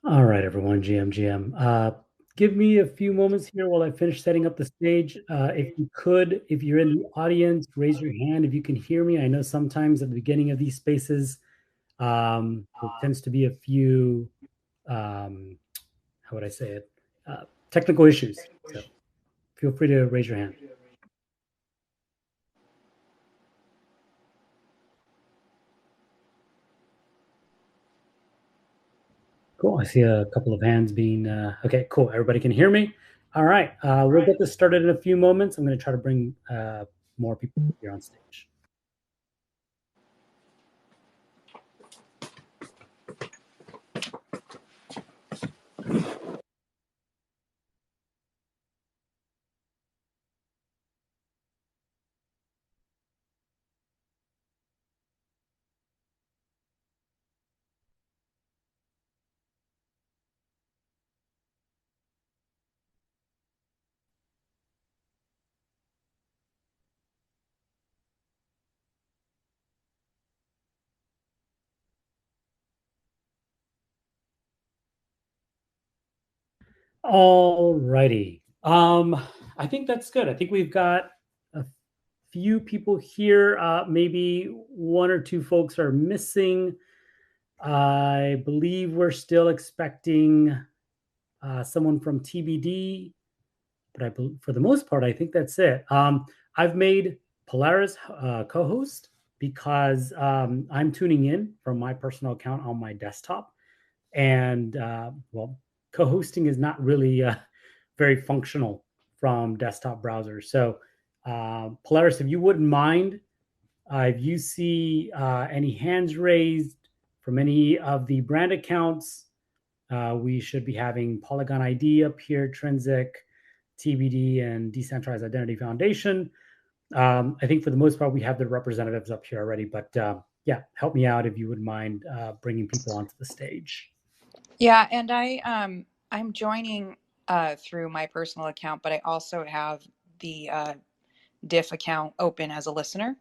All right, everyone, GM. Give me a few moments here while I finish setting up the stage. If you could, if you're in the audience, raise your hand if you can hear me. I know sometimes at the beginning of these spaces, there tends to be a few, um, how would I say it, technical issues. So feel free to raise your hand. Cool. I see a couple of hands being, okay, cool. Everybody can hear me. All right. We'll get this started in a few moments. I'm going to try to bring more people here on stage. All righty. I think that's good. I think we've got a few people here. Maybe one or two folks are missing. I believe we're still expecting someone from TBD, but for the most part, I think that's it. I've made Polaris co-host because I'm tuning in from my personal account on my desktop, and well, co-hosting is not really very functional from desktop browsers. So, Polaris, if you wouldn't mind, if you see any hands raised from any of the brand accounts, we should be having Polygon ID up here, Trinsic, TBD, and Decentralized Identity Foundation. I think for the most part, we have the representatives up here already, but yeah, help me out if you would mind bringing people onto the stage. Yeah, and I'm joining through my personal account, but I also have the DIF account open as a listener.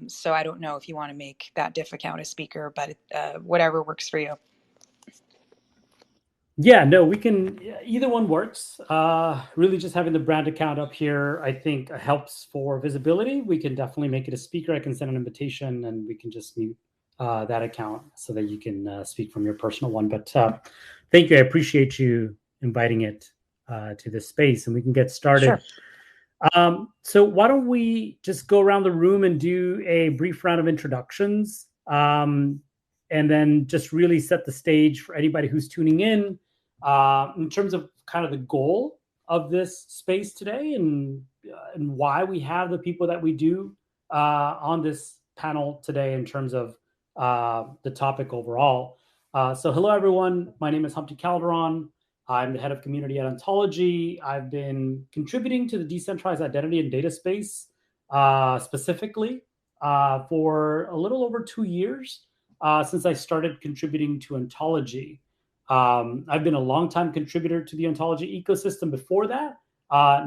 So I don't know if you want to make that DIF account a speaker, but whatever works for you. Yeah, no, we can, either one works. Really just having the brand account up here, I think helps for visibility. We can definitely make it a speaker. I can send an invitation and we can just mute that account so that you can speak from your personal one. But thank you. I appreciate you inviting it to this space and we can get started. Sure. So why don't we just go around the room and do a brief round of introductions, and then just really set the stage for anybody who's tuning in terms of kind of the goal of this space today and why we have the people that we do on this panel today in terms of the topic overall. So hello everyone, my name is Humpty Calderon. I'm the head of community at Ontology. I've been contributing to the decentralized identity and data space specifically for a little over 2 years since I started contributing to Ontology. I've been a longtime contributor to the Ontology ecosystem before that,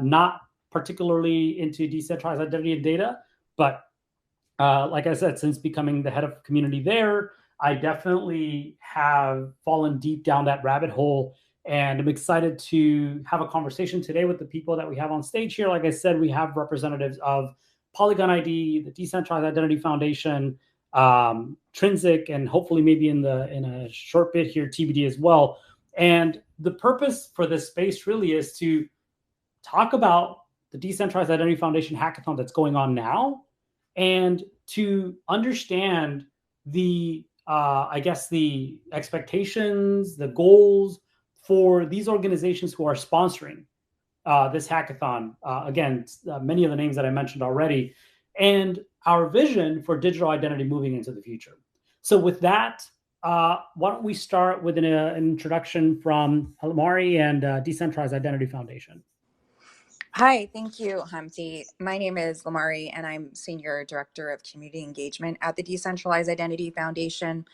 not particularly into decentralized identity and data, but like I said, since becoming the head of community there, I definitely have fallen deep down that rabbit hole. And I'm excited to have a conversation today with the people that we have on stage here. Like I said, we have representatives of Polygon ID, the Decentralized Identity Foundation, Trinsic, and hopefully maybe in a short bit here, TBD as well. And the purpose for this space really is to talk about the Decentralized Identity Foundation hackathon that's going on now and to understand the I guess the expectations, the goals for these organizations who are sponsoring this hackathon. Again, many of the names that I mentioned already, and our vision for digital identity moving into the future. So, with that, why don't we start with an introduction from Lamari and Decentralized Identity Foundation? Hi, thank you, Humpty. My name is Lamari, and I'm Senior Director of Community Engagement at the Decentralized Identity Foundation.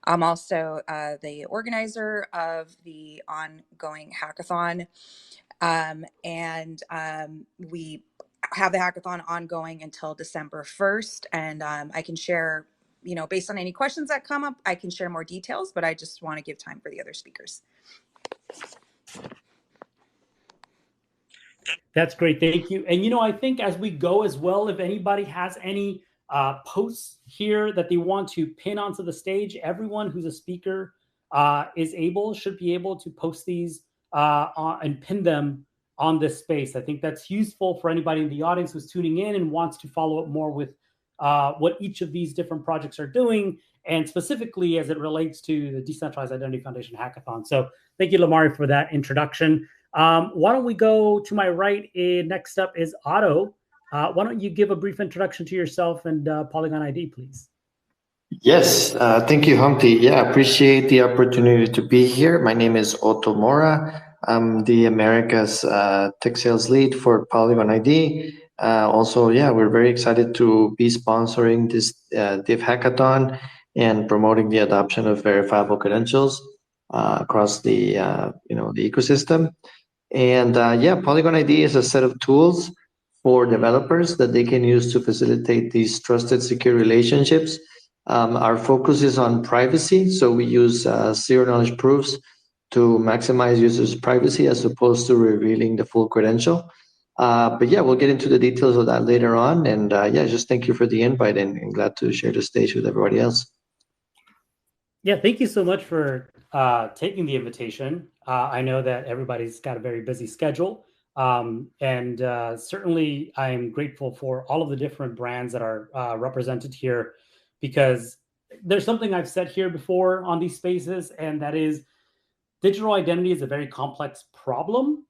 I'm also the organizer of the ongoing hackathon. And we have the hackathon ongoing until December 1st. And I can share based on any questions that come up, I can share more details, but I just want to give time for the other speakers. That's great. Thank you. And, I think as we go as well, if anybody has any posts here that they want to pin onto the stage, everyone who's a speaker should be able to post these and pin them on this space. I think that's useful for anybody in the audience who's tuning in and wants to follow up more with what each of these different projects are doing, and specifically as it relates to the Decentralized Identity Foundation Hackathon. So thank you, Lamari, for that introduction. Why don't we go to my right? Next up is Otto. Why don't you give a brief introduction to yourself and Polygon ID, please? Yes, thank you, Humpty. Yeah, appreciate the opportunity to be here. My name is Otto Mora. I'm the America's tech sales lead for Polygon ID. Also, yeah, we're very excited to be sponsoring this DIF hackathon and promoting the adoption of verifiable credentials across the the ecosystem. And yeah, Polygon ID is a set of tools for developers that they can use to facilitate these trusted, secure relationships. Our focus is on privacy, so we use zero-knowledge proofs to maximize users' privacy as opposed to revealing the full credential. But yeah, we'll get into the details of that later on. And yeah, just thank you for the invite, and glad to share the stage with everybody else. Yeah, thank you so much for taking the invitation. I know that everybody's got a very busy schedule. And certainly I'm grateful for all of the different brands that are represented here, because there's something I've said here before on these spaces, and that is digital identity is a very complex problem.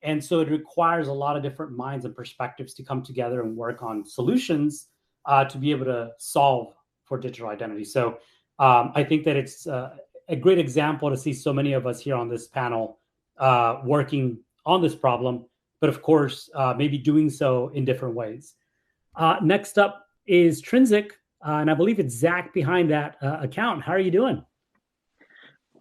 And so it requires a lot of different minds and perspectives to come together and work on solutions to be able to solve for digital identity. So I think that it's a great example to see so many of us here on this panel working on this problem, but of course, maybe doing so in different ways. Next up is Trinsic, and I believe it's Zach behind that account. How are you doing?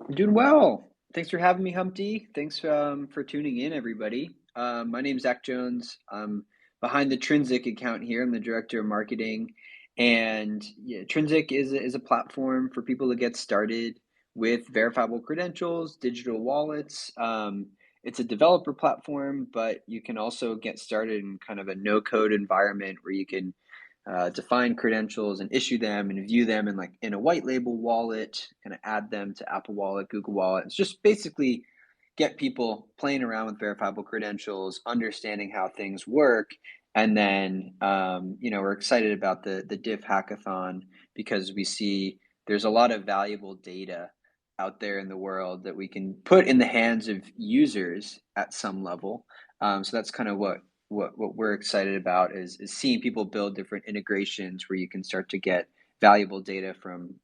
I'm doing well. Thanks for having me, Humpty. Thanks for tuning in, everybody. My name is Zach Jones. I'm behind the Trinsic account here. I'm the director of marketing. And yeah, Trinsic is a platform for people to get started with verifiable credentials, digital wallets. It's a developer platform, but you can also get started in kind of a no-code environment where you can define credentials and issue them and view them in a white label wallet, kind of add them to Apple Wallet, Google Wallet. It's just basically get people playing around with verifiable credentials, understanding how things work. And then, we're excited about the DIF hackathon because we see there's a lot of valuable data out there in the world that we can put in the hands of users at some level. So that's kind of what we're excited about is seeing people build different integrations where you can start to get valuable data from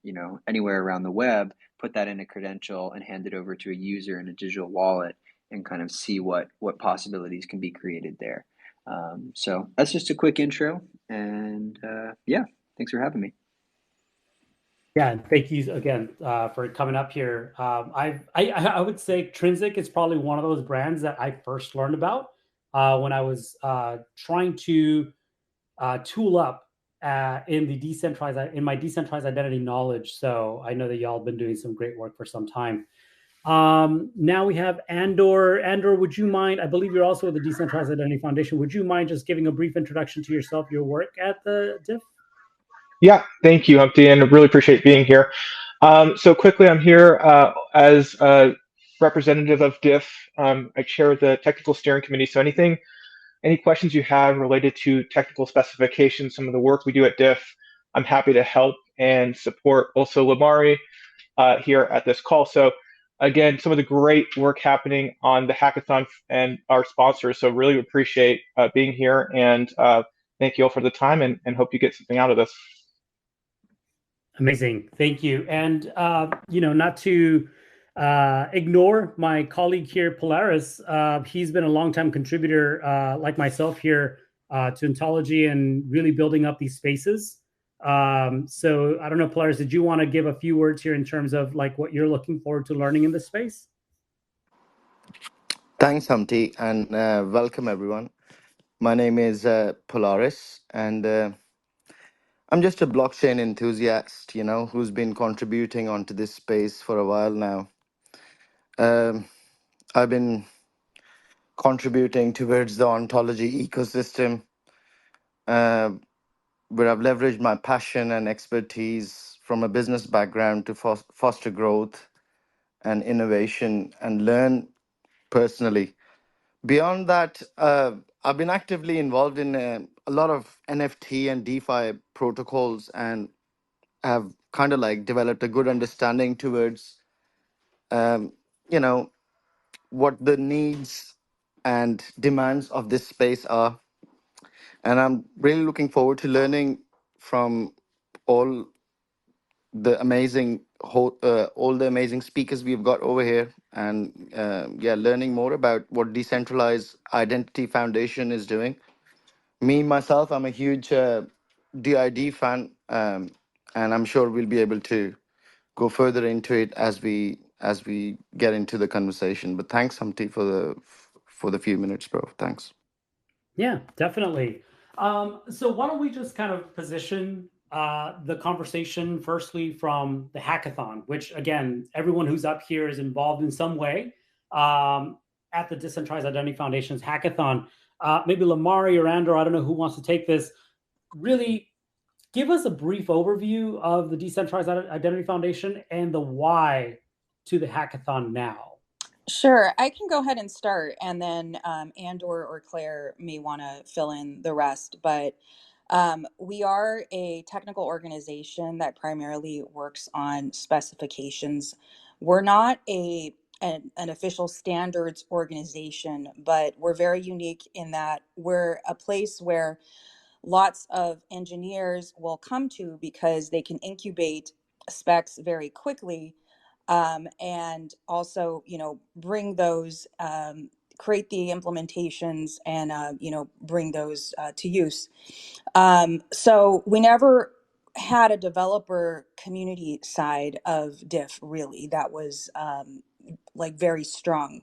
anywhere around the web, put that in a credential and hand it over to a user in a digital wallet and kind of see what possibilities can be created there. So that's just a quick intro, and yeah, thanks for having me. Yeah, and thank you again for coming up here. I would say Trinsic is probably one of those brands that I first learned about when I was trying to tool up in my decentralized identity knowledge. So I know that y'all have been doing some great work for some time. Now we have Andor. Andor, would you mind? I believe you're also with the Decentralized Identity Foundation. Would you mind just giving a brief introduction to yourself, your work at the DIF? Yeah, thank you, Humpty, and really appreciate being here. So quickly, I'm here as a representative of DIF. I chair the technical steering committee. So any questions you have related to technical specifications, some of the work we do at DIF, I'm happy to help and support also Lamari here at this call. So again, some of the great work happening on the hackathon and our sponsors. So really appreciate being here, and thank you all for the time, and hope you get something out of this. Amazing. Thank you. And, not to ignore my colleague here, Polaris. He's been a longtime contributor, like myself here, to Ontology and really building up these spaces. So I don't know, Polaris, did you want to give a few words here in terms of what you're looking forward to learning in this space? Thanks, Humpty, and welcome everyone. My name is Polaris, and I'm just a blockchain enthusiast, who's been contributing onto this space for a while now. I've been contributing towards the ontology ecosystem, uh, where I've leveraged my passion and expertise from a business background to foster growth and innovation and learn personally. Beyond that, I've been actively involved in a lot of NFT and DeFi protocols and have kind of like developed a good understanding towards, um, you know, what the needs and demands of this space are. And I'm really looking forward to learning from all the all the amazing speakers we've got over here, and yeah, learning more about what Decentralized Identity Foundation is doing. Me myself, I'm a huge DID fan, and I'm sure we'll be able to go further into it as we get into the conversation. But thanks, Humpty, for the few minutes, bro. Thanks. Yeah, definitely. So why don't we just kind of position the conversation firstly from the hackathon, which again, everyone who's up here is involved in some way at the Decentralized Identity Foundation's hackathon. Maybe Lamari or Andrew, I don't know who wants to take this. Really give us a brief overview of the Decentralized Identity Foundation and the why to the hackathon now. Sure, I can go ahead and start, and then Andor or Claire may want to fill in the rest. But we are a technical organization that primarily works on specifications. We're not an official standards organization, but we're very unique in that we're a place where lots of engineers will come to because they can incubate specs very quickly, and also bring those, create the implementations, and bring those to use. So we never had a developer community side of diff really that was like very strong.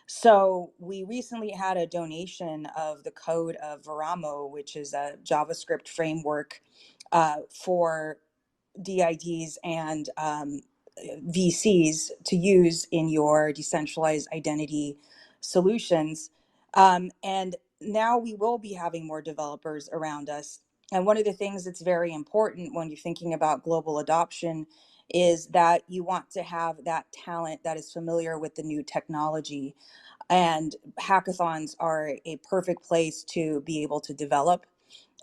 So we recently had a donation of the code of Veramo, which is a JavaScript framework for DIDs and VCs to use in your decentralized identity solutions. And now we will be having more developers around us. And one of the things that's very important when you're thinking about global adoption is that you want to have that talent that is familiar with the new technology. And hackathons are a perfect place to be able to develop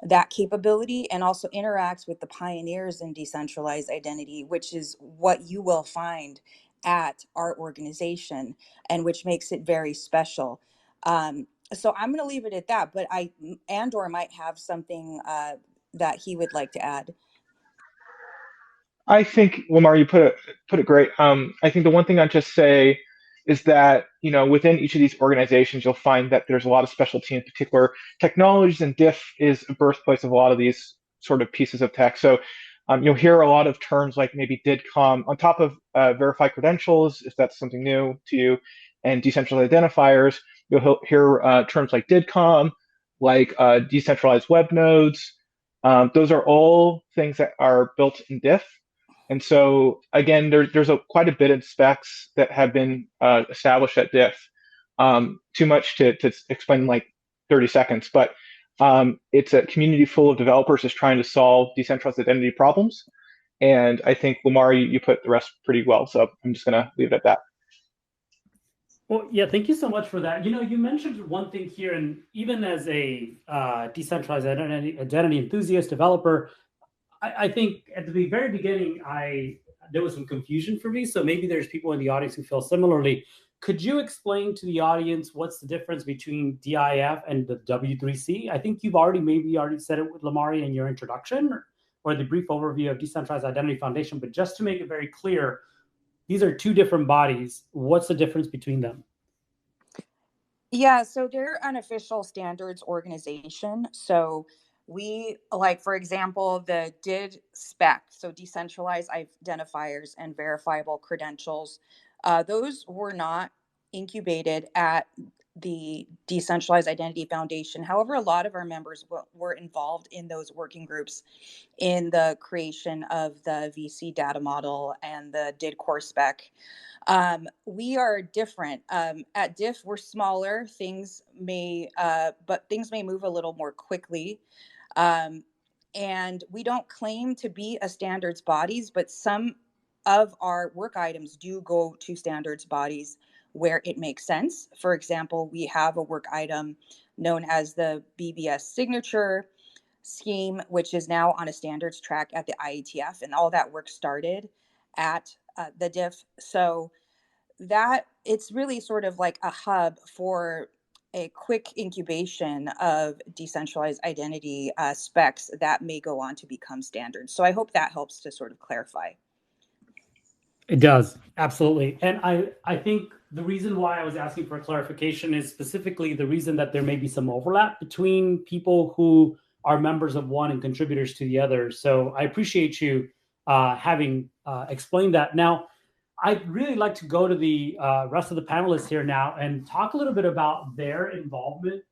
that capability and also interact with the pioneers in decentralized identity, which is what you will find at our organization and which makes it very special. So I'm going to leave it at that, but Andor might have something that he would like to add. I think, Lamar, you put it great. I think the one thing I'd just say is that within each of these organizations, you'll find that there's a lot of specialty in particular technologies, and DIF is a birthplace of a lot of these sort of pieces of tech. So you'll hear a lot of terms like maybe DIDCOM on top of verified credentials, if that's something new to you, and decentralized identifiers. You'll hear terms like DIDCOM, like decentralized web nodes. Those are all things that are built in DIF. And so again, there's quite a bit of specs that have been established at DIF. Too much to explain in like 30 seconds, but it's a community full of developers just trying to solve decentralized identity problems. And I think, Lamar, you put the rest pretty well. So I'm just going to leave it at that. Well, yeah, thank you so much for that. You mentioned one thing here, and even as a decentralized identity enthusiast developer, I think at the very beginning, there was some confusion for me. So maybe there's people in the audience who feel similarly. Could you explain to the audience what's the difference between DIF and the W3C? I think you've already said it with Lamari in your introduction or the brief overview of Decentralized Identity Foundation. But just to make it very clear, these are two different bodies. What's the difference between them? Yeah, so they're an official standards organization. So we, like, for example, the DID spec, so decentralized identifiers and verifiable credentials, those were not incubated at the Decentralized Identity Foundation. However, a lot of our members were involved in those working groups in the creation of the VC data model and the DID core spec. We are different. At DIF, we're smaller. But things may move a little more quickly. And we don't claim to be a standards bodies, but some of our work items do go to standards bodies where it makes sense. For example, we have a work item known as the BBS signature scheme, which is now on a standards track at the IETF, and all that work started at the DIF. So that it's really sort of like a hub for a quick incubation of decentralized identity specs that may go on to become standards. So I hope that helps to sort of clarify. It does, absolutely. And I think the reason why I was asking for clarification is specifically the reason that there may be some overlap between people who are members of one and contributors to the other. So I appreciate you having explained that. Now, I'd really like to go to the rest of the panelists here now and talk a little bit about their involvement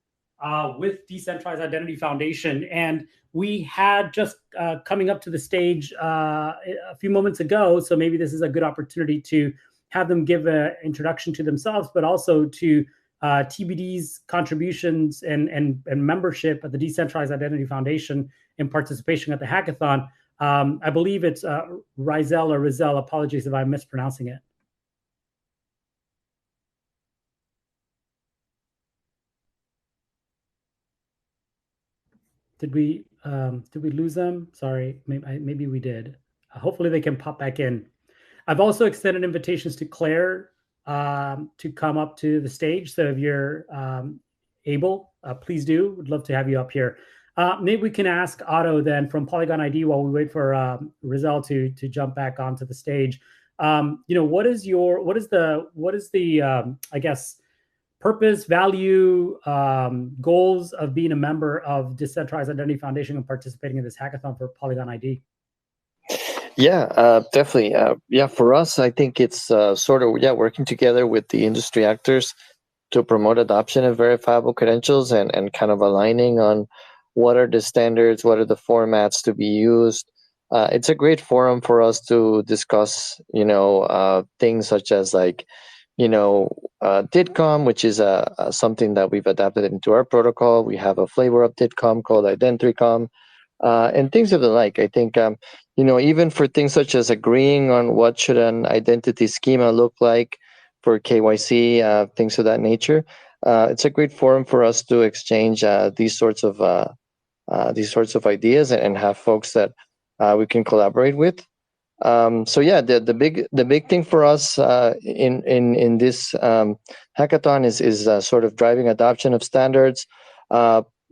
with Decentralized Identity Foundation. And we had just coming up to the stage a few moments ago, so maybe this is a good opportunity to have them give an introduction to themselves, but also to TBD's contributions and membership at the Decentralized Identity Foundation and participation at the hackathon. I believe it's Rizel or Rizel. Apologies if I'm mispronouncing it. Did we lose them? Sorry, maybe we did. Hopefully they can pop back in. I've also extended invitations to Claire to come up to the stage. So if you're able, please do. Would love to have you up here. Maybe we can ask Otto then from Polygon ID while we wait for Rizel to jump back onto the stage. What is the I guess purpose, value, goals of being a member of Decentralized Identity Foundation and participating in this hackathon for Polygon ID? Yeah, definitely. For us, I think it's working together with the industry actors to promote adoption of verifiable credentials and kind of aligning on what are the standards, what are the formats to be used. It's a great forum for us to discuss, things such as DIDCOM, which is something that we've adapted into our protocol. We have a flavor of DIDCOM called Ident3Com, and things of the like. I think, even for things such as agreeing on what should an identity schema look like for KYC, things of that nature. It's a great forum for us to exchange these sorts of ideas and have folks that we can collaborate with. The big thing for us in this hackathon is sort of driving adoption of standards.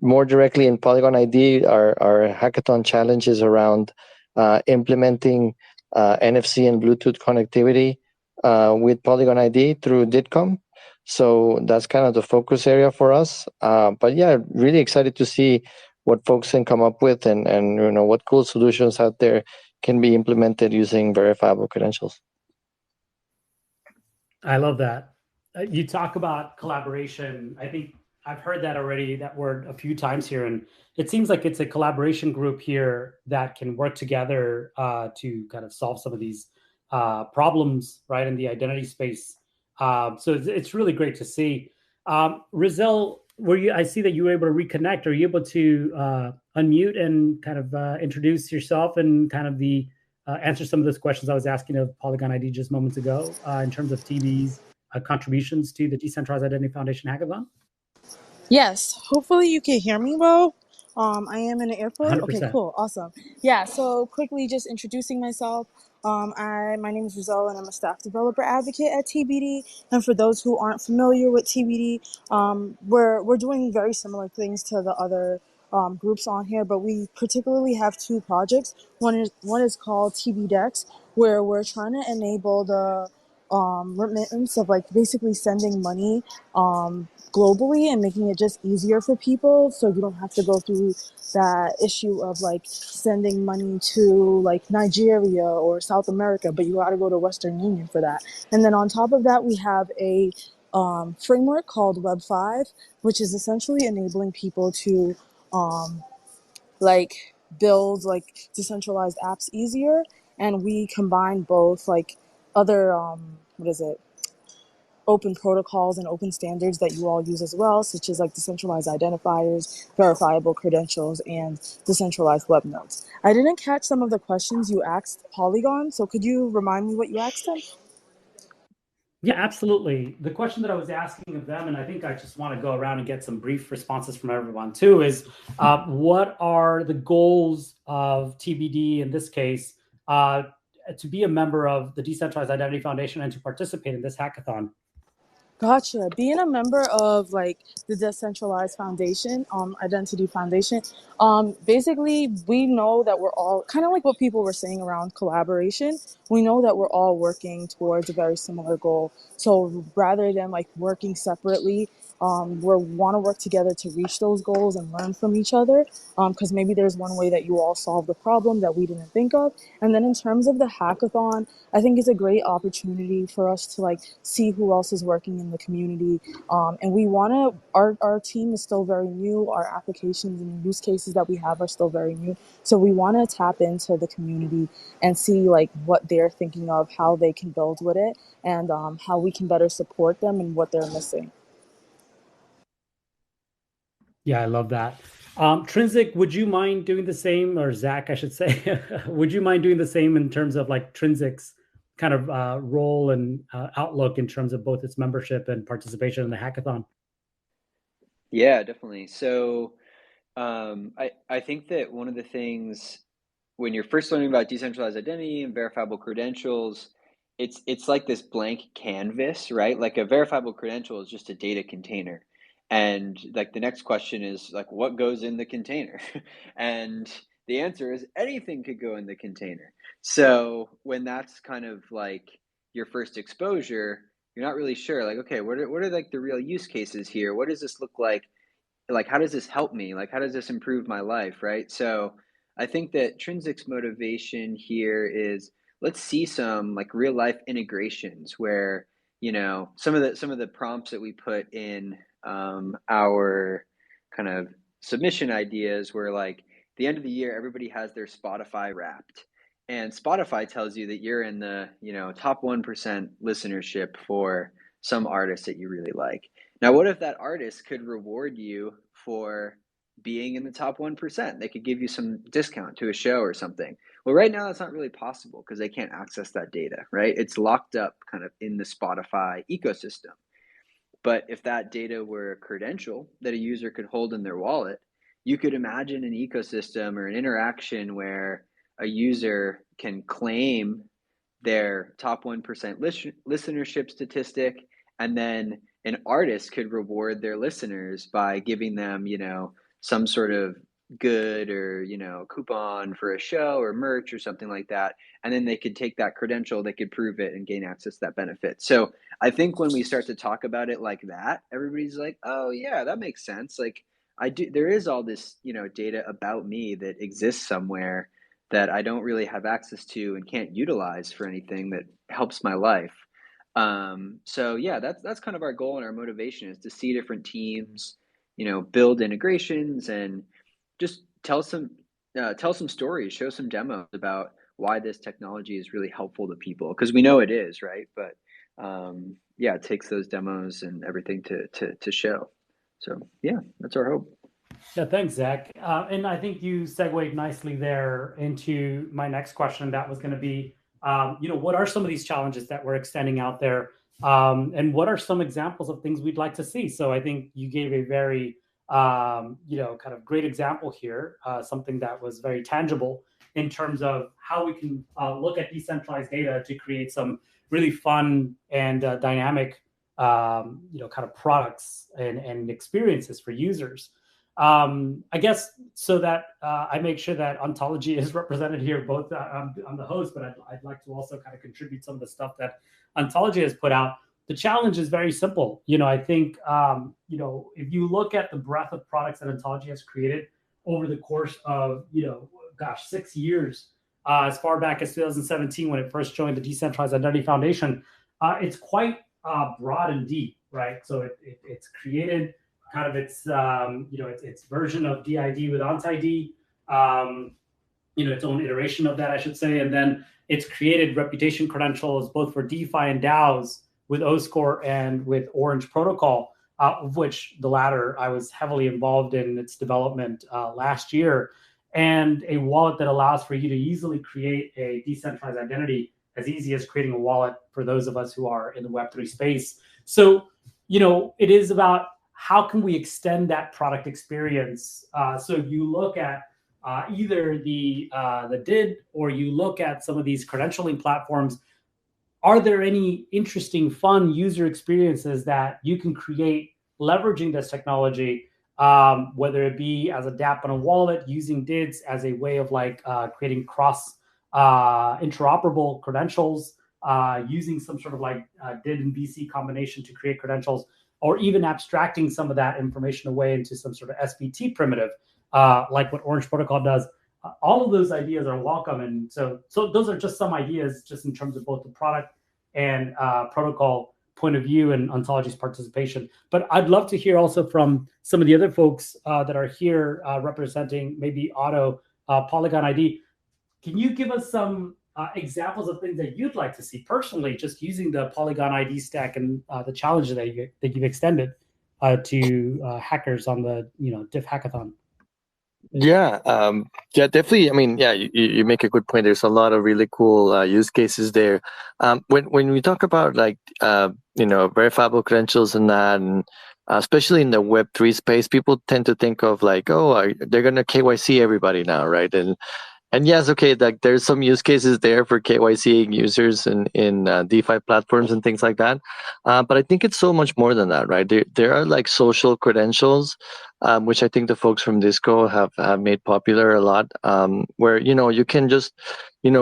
More directly in Polygon ID, our hackathon challenge is around implementing NFC and Bluetooth connectivity with Polygon ID through DIDCOM. So that's kind of the focus area for us. Really excited to see what folks can come up with and what cool solutions out there can be implemented using verifiable credentials. I love that. You talk about collaboration. I think I've heard that already, that word a few times here, and it seems like it's a collaboration group here that can work together to kind of solve some of these problems, right, in the identity space. So it's really great to see. Rizel, I see that you were able to reconnect. Are you able to unmute and kind of introduce yourself and kind of answer some of those questions I was asking of Polygon ID just moments ago in terms of TB's contributions to the Decentralized Identity Foundation Hackathon? Yes, hopefully you can hear me well. I am in the airport. 100%. Okay, cool, awesome. Yeah, so quickly just introducing myself. My name is Rizal and I'm a staff developer advocate at TBD. And for those who aren't familiar with TBD, we're doing very similar things to the other groups on here, but we particularly have two projects. One is called TBDEX, where we're trying to enable the remittance of basically sending money globally and making it just easier for people, so you don't have to go through that issue of sending money to Nigeria or South America, but you got to go to Western Union for that. And then on top of that, we have a framework called Web 5, which is essentially enabling people to like build like decentralized apps easier. And we combine both like other open protocols and open standards that you all use as well, such as like decentralized identifiers, verifiable credentials, and decentralized web nodes. I didn't catch some of the questions you asked Polygon, so could you remind me what you asked him? Yeah, absolutely. The question that I was asking of them, and I think I just want to go around and get some brief responses from everyone too, is what are the goals of TBD in this case to be a member of the Decentralized Identity Foundation and to participate in this hackathon? Gotcha. Being a member of like the Decentralized Foundation, Identity Foundation, basically we know that we're all kind of like what people were saying around collaboration. We know that we're all working towards a very similar goal. So rather than like working separately, we want to work together to reach those goals and learn from each other. Because maybe there's one way that you all solve the problem that we didn't think of. And then in terms of the hackathon, I think it's a great opportunity for us to like see who else is working in the community. And we want to, our team is still very new. Our applications and use cases that we have are still very new. So we want to tap into the community and see like what they're thinking of, how they can build with it, and how we can better support them and what they're missing. Yeah, I love that. Trinsic, would you mind doing the same, or Zach, I should say, would you mind doing the same in terms of like Trinsic's kind of role and outlook in terms of both its membership and participation in the hackathon? Yeah, definitely. So I think that one of the things when you're first learning about decentralized identity and verifiable credentials, it's like this blank canvas, right? Like a verifiable credential is just a data container. And like the next question is like, what goes in the container? And the answer is anything could go in the container. So when that's kind of like your first exposure, you're not really sure, like, okay, what are like the real use cases here? What does this look like? Like, how does this help me? Like, how does this improve my life, right? So I think that Trinsic's motivation here is let's see some like real life integrations where, you know, some of the prompts that we put in our kind of submission ideas were like the end of the year, everybody has their Spotify wrapped. And Spotify tells you that you're in the, you know, top 1% listenership for some artist that you really like. Now, what if that artist could reward you for being in the top 1%? They could give you some discount to a show or something. Well, right now that's not really possible because they can't access that data, right? It's locked up kind of in the Spotify ecosystem. But if that data were a credential that a user could hold in their wallet, you could imagine an ecosystem or an interaction where a user can claim their top 1% listenership statistic, and then an artist could reward their listeners by giving them, you know, some sort of good or, you know, coupon for a show or merch or something like that. And then they could take that credential, they could prove it and gain access to that benefit. So I think when we start to talk about it like that, everybody's like, oh yeah, that makes sense. Like there is all this, you know, data about me that exists somewhere that I don't really have access to and can't utilize for anything that helps my life. So yeah, that's kind of our goal and our motivation is to see different teams, you know, build integrations and just tell some stories, show some demos about why this technology is really helpful to people because we know it is, right? But yeah, it takes those demos and everything to show. So yeah, that's our hope. Yeah, thanks, Zach. And I think you segued nicely there into my next question. That was going to be, you know, what are some of these challenges that we're extending out there? And what are some examples of things we'd like to see? So I think you gave a very, you know, kind of great example here, something that was very tangible in terms of how we can look at decentralized data to create some really fun and dynamic, you know, kind of products and experiences for users. I guess so that I make sure that ontology is represented here, both I'm the host, but I'd like to also kind of contribute some of the stuff that ontology has put out. The challenge is very simple. You know, I think, you know, if you look at the breadth of products that ontology has created over the course of, you know, gosh, 6 years, as far back as 2017, when it first joined the Decentralized Identity Foundation, it's quite broad and deep. right? So it's created kind of its its version of DID with OnSID, its own iteration of that, I should say, and then it's created reputation credentials both for DeFi and DAOs with OScore and with Orange Protocol, of which the latter I was heavily involved in its development last year, and a wallet that allows for you to easily create a decentralized identity, as easy as creating a wallet for those of us who are in the Web3 space. So, it is about how can we extend that product experience. So you look at either the DID or you look at some of these credentialing platforms. Are there any interesting, fun user experiences that you can create leveraging this technology, whether it be as a dApp on a wallet, using DIDs as a way of creating cross interoperable credentials, using some sort of DID and VC combination to create credentials, or even abstracting some of that information away into some sort of SVT primitive, like what Orange Protocol does. All of those ideas are welcome. And so those are just some ideas just in terms of both the product and protocol point of view and Ontology's participation. But I'd love to hear also from some of the other folks that are here representing maybe Otto, Polygon ID. Can you give us some examples of things that you'd like to see personally, just using the Polygon ID stack and the challenge that you've extended to hackers on the DIF hackathon? Yeah, definitely. I mean, yeah, you make a good point. There's a lot of really cool use cases there. When we talk about verifiable credentials and that, and especially in the Web3 space, people tend to think of they're gonna KYC everybody now, right? And yes, okay, there's some use cases there for KYC users in DeFi platforms and things like that. But I think it's so much more than that, right? There are social credentials, which I think the folks from Disco have made popular a lot, where you can just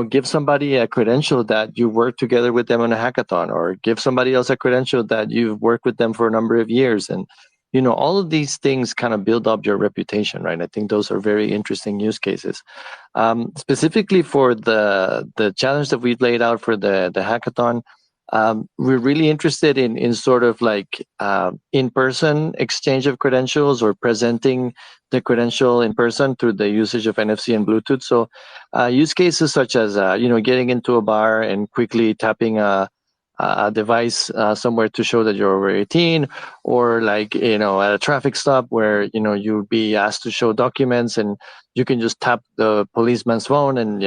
give somebody a credential that you work together with them on a hackathon, or give somebody else a credential that you've worked with them for a number of years, and all of these things kind of build up your reputation, right? I think those are very interesting use cases. Specifically for the challenge that we've laid out for the hackathon, we're really interested in sort of in-person exchange of credentials, or presenting the credential in person through the usage of NFC and Bluetooth. So use cases such as getting into a bar and quickly tapping a device somewhere to show that you're over 18, or at a traffic stop where you'll be asked to show documents, and you can just tap the policeman's phone, and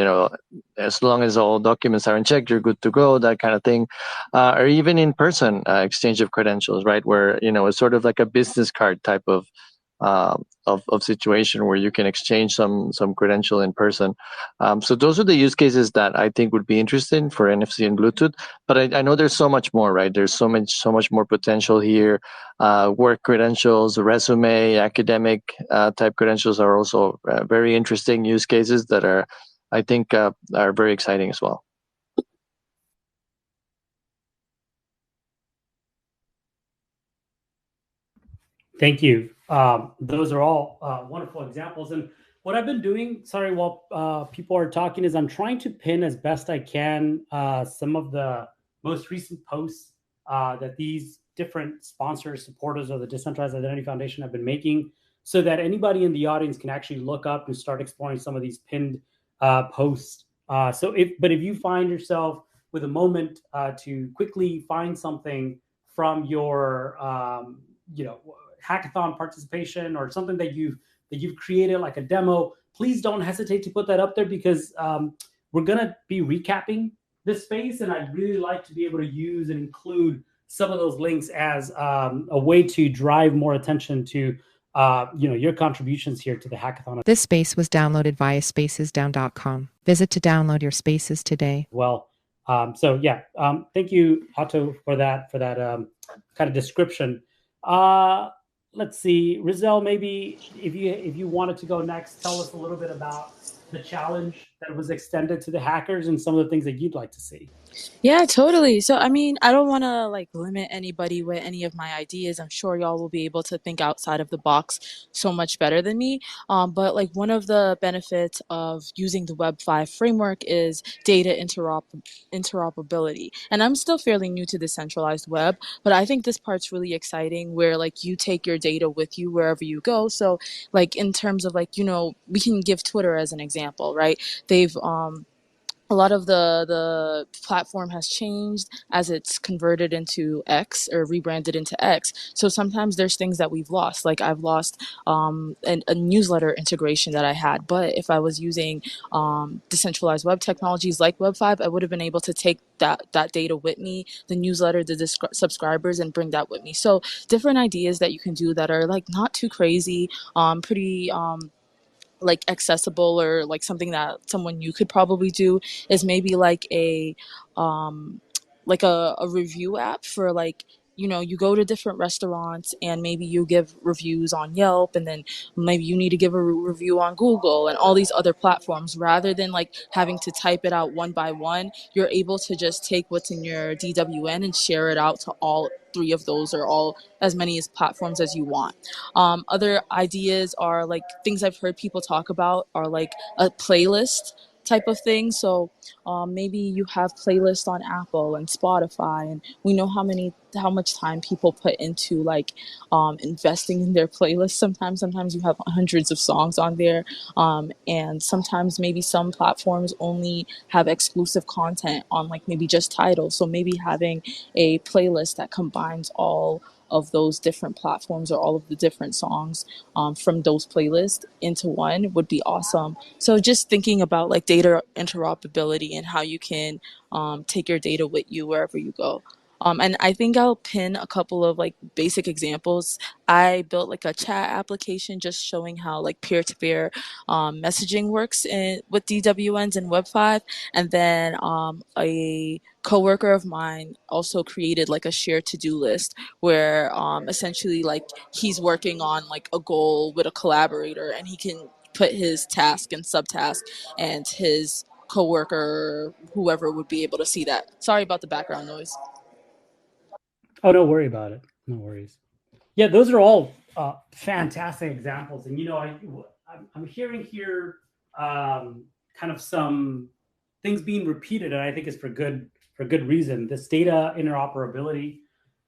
as long as all documents are in check, you're good to go, that kind of thing. Or even in person exchange of credentials, right, where it's sort of like a business card type of situation where you can exchange some credential in person. So those are the use cases that I think would be interesting for NFC and Bluetooth. But I know there's so much more, right? There's so much more potential here. Work credentials, resume, academic type credentials are also very interesting use cases that I think are very exciting as well. Thank you. Those are all wonderful examples. And what I've been doing, while people are talking, is I'm trying to pin as best I can some of the most recent posts that these different sponsors, supporters of the Decentralized Identity Foundation have been making, so that anybody in the audience can actually look up and start exploring some of these pinned posts. But if you find yourself with a moment to quickly find something from your hackathon participation, or something that you've created, like a demo, please don't hesitate to put that up there, because we're gonna be recapping this space, and I'd really like to be able to use and include some of those links as a way to drive more attention to your contributions here to the hackathon. This space was downloaded via spacesdown.com. Visit to download your spaces today. Well, thank you, Otto, for that kind of description. Let's see, Rizel, maybe if you wanted to go next, tell us a little bit about the challenge that was extended to the hackers and some of the things that you'd like to see? Yeah, totally. So, I mean, I don't want to like limit anybody with any of my ideas. I'm sure y'all will be able to think outside of the box so much better than me. But like one of the benefits of using the Web 5 framework is data interoperability. And I'm still fairly new to the centralized web, but I think this part's really exciting where like you take your data with you wherever you go. So, like in terms of like, we can give Twitter as an example, right? They've a lot of the platform has changed as it's converted into X or rebranded into X. So sometimes there's things that we've lost. Like I've lost a newsletter integration that I had. But if I was using decentralized web technologies like Web5, I would have been able to take that data with me, the newsletter, the subscribers, and bring that with me. So different ideas that you can do that are like not too crazy, pretty like accessible, or like something that someone you could probably do is maybe like um a review app for like you go to different restaurants and maybe you give reviews on Yelp, and then maybe you need to give a review on Google and all these other platforms. Rather than like having to type it out one by one, you're able to just take what's in your DWN and share it out to all three of those, or all as many as platforms as you want. Other ideas are like things I've heard people talk about are like a playlist type of thing. So maybe you have playlists on Apple and Spotify, and we know how much time people put into like investing in their playlists. Sometimes you have hundreds of songs on there, and sometimes maybe some platforms only have exclusive content on like maybe just titles. So maybe having a playlist that combines all of those different platforms, or all of the different songs from those playlists into one would be awesome. So just thinking about like data interoperability and how you can take your data with you wherever you go. And I think I'll pin a couple of like basic examples. I built like a chat application just showing how like peer-to-peer messaging works with DWNs and Web5. And then a coworker of mine also created like a shared to-do list where essentially like he's working on like a goal with a collaborator, and he can put his task and subtask, and his coworker, whoever, would be able to see that. Sorry about the background noise. Oh, don't worry about it. No worries. Yeah, those are all fantastic examples. And, I'm hearing here kind of some things being repeated, and I think it's for good reason. This data interoperability,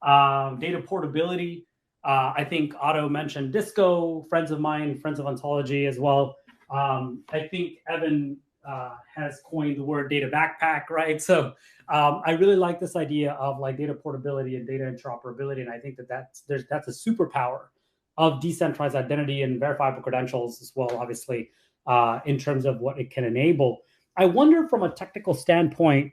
data portability. I think Otto mentioned Disco, friends of mine, friends of Ontology as well. I think Evan has coined the word data backpack, right? So I really like this idea of like data portability and data interoperability, and I think that's a superpower of decentralized identity and verifiable credentials as well, obviously, in terms of what it can enable. I wonder from a technical standpoint